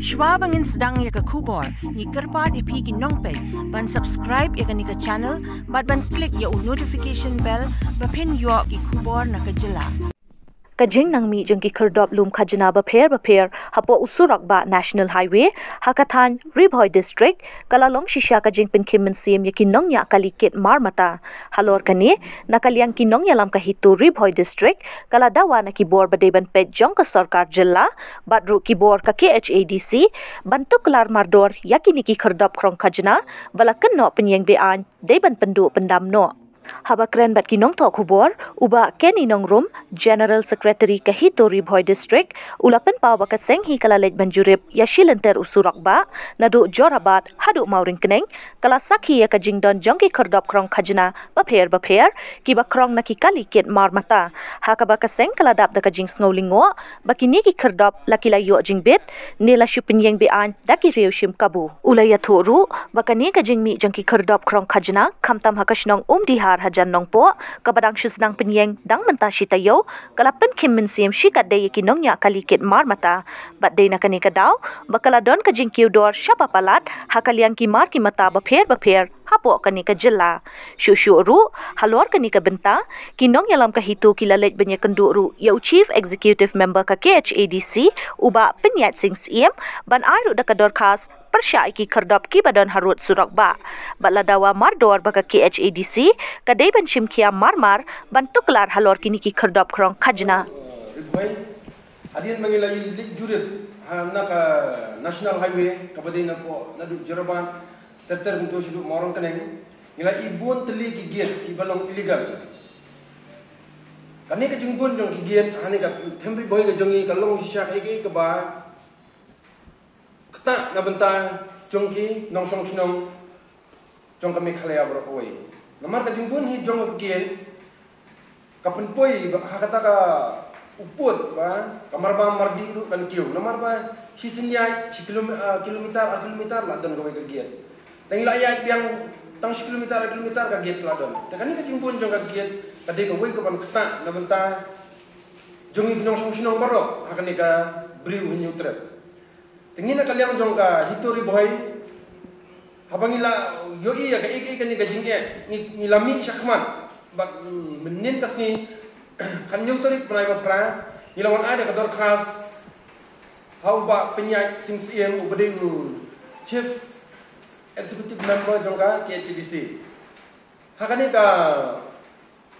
Shwa bangin sedang ya ke kubor, ni kerpat ipi ki nongpet, ban subscribe ya ke ni ke channel, ban klik ya notification bell, bapin yo ki kubor na ke jela. Kajing nang mi jengki kerdop lum khajna ba pher hapo usurak ba national highway hakathan Ribhoy district kalalong shisha kajing pin kim sim yakin nong ya kalikit marmata halor kani nakaliang kinong ya lam kahitu Ribhoy district kala dawa na kibor badeban pet jong ka sarkar jilla badru kibor ka KHADC bantuk lar mardor yakini ki kerdop krong khajna balakan no penyeng bean deban pendu pendam no haba kren bat kinong to kubor uba Kenny Nongrum General Secretary kahito Ribhoy District ulapan pa baka senghi kalalej banjurip ya shilenter usurak ba nadu jorabat hadu mauring keneng kala sakhi ya kajing don jongki kerdop krong khajna bapher kiba krong na kikali kit marmata hakaba ka seng kala dap da kajing sngolingo bakini ki kerdop lakila yo jingbet nila shupinyeng bean daki reushim kabu ulaya thoru bakani kajing mi jongki kerdop krong khajna khamtam hakashnong dihar hajan nongpo kabadang shusnang penyeng dang menta shitayo kalapen kim minsim shikat de yakinong nya kalikit marmata bat de nakani kadaw bakala don kajing kiudor shapa palat hakaliang ki mar ki mata bapher hapo kani ka jilla shushu ru halor kani ka benta kinong yalam ka hitu kilalet benya kenduru yau chief executive member ka KHADC uba penyat sing siem ban aru da kador khas persya ki kerdop ki badan harut surak ba baladawa mardor baka KHADC kadai ban shimkia marmar bantuk lar halor kini ki kerdop krong khajna adin mangilai lik jurip naka national highway kabadai na po nadu jaraban terter untuk hidup morong keneng nilai ibun teli ki gate ki balong illegal kani ka jungbun jong ki gate hani ka temri boy ka jongi ka long shisha ka ba kata na benta jongki nong song sinong jong kami khalaya bro koi namar ka jungbun hi jong gate kapen poi hakata ka uput ba kamar ba mardi ru kan kiu namar ba sisinya kilometer la dan koi ka gate dan ilayat yang tang kilometer ka gate la don takani ka jungbun jong ka gate kadai ka wei ka ban kata na benta jongi nong song sinong baro hakani ka briu hinyu trep Tengina kaliang jongka hitori boy habangila yoi ya ka kani ka jingge ni lami syakman bak menintas ni kan nyutari prai pra ni lawan ada ka dor khas hau ba penyai sing siem ubade chief executive member jongka KHDC hakani ka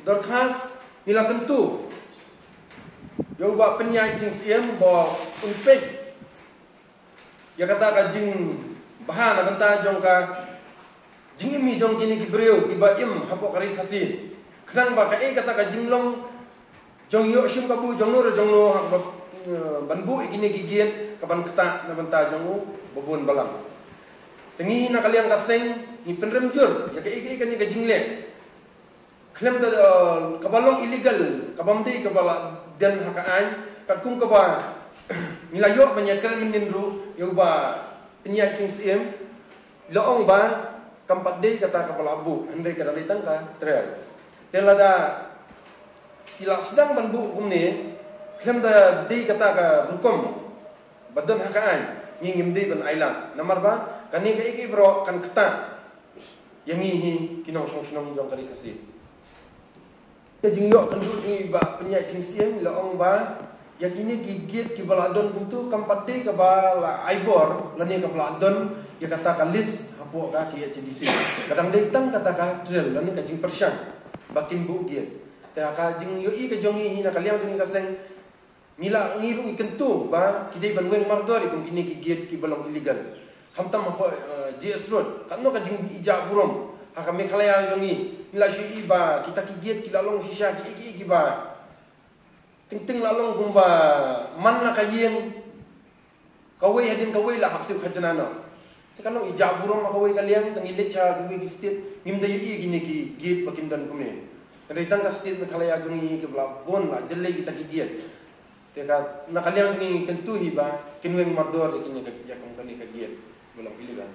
dor khas ni la tentu yo ba penyai sing siem bo unpek ya kata ka jing bahan benta jong ka jing imi jong kini ki breu ki ba im hapo kari khasi kadang ba ka kata ka jing long jong yo shim ka bu jong no hak ba banbu ikini ki gien ka ban kata na benta jong bobon balang tengi na kaliang kaseng ni penrem jur ya ka ikani ka jing le klem da kabalong illegal kabamti ka bala den hakaan kat kum ka ba nilayok menyekal menindru yang ba penyak sing siem loong ba kampat dei kata kepala abu handai kada litang ka trail telada tilak sedang banbu umni klem da dei kata ka hukum badan hakaan ngingim dei ban ailang namar ba kani ka iki bro kan keta yang hi kinong song jong kali kasih kejingyok kan du ba penyak sing siem loong ba yang ini gigit ki baladon buntu kampat de ka bala aibor lani ka baladon ya kata ka list hapo ka ki HDC kadang de tang kata ka drill lani ka jing persyang bakin bu git ta ka jing yo i ka jongi hina kaliang jongi ka seng mila ngiru ikentu ba ki de banweng mardori kung kini gigit ki balong illegal khamtam hapo JS road kanno ka jing ija burom ha kami khalaya jongi mila shui ba kita gigit ki lalong shisha ki ba ting lalong gumba man na kayeng kawai hadin kawai la hapsi khajana no tekanong ija burong kawai kaliang tangilit cha giwi ki state ngimda yi gini ki gate pakindan kumne reitang ka state me khalaya jungi ki bla bon la jelle kita ki gate teka na kaliang jungi kentu hi ba kinweng mardor de kinye ka yakam kali ka gate belum illegal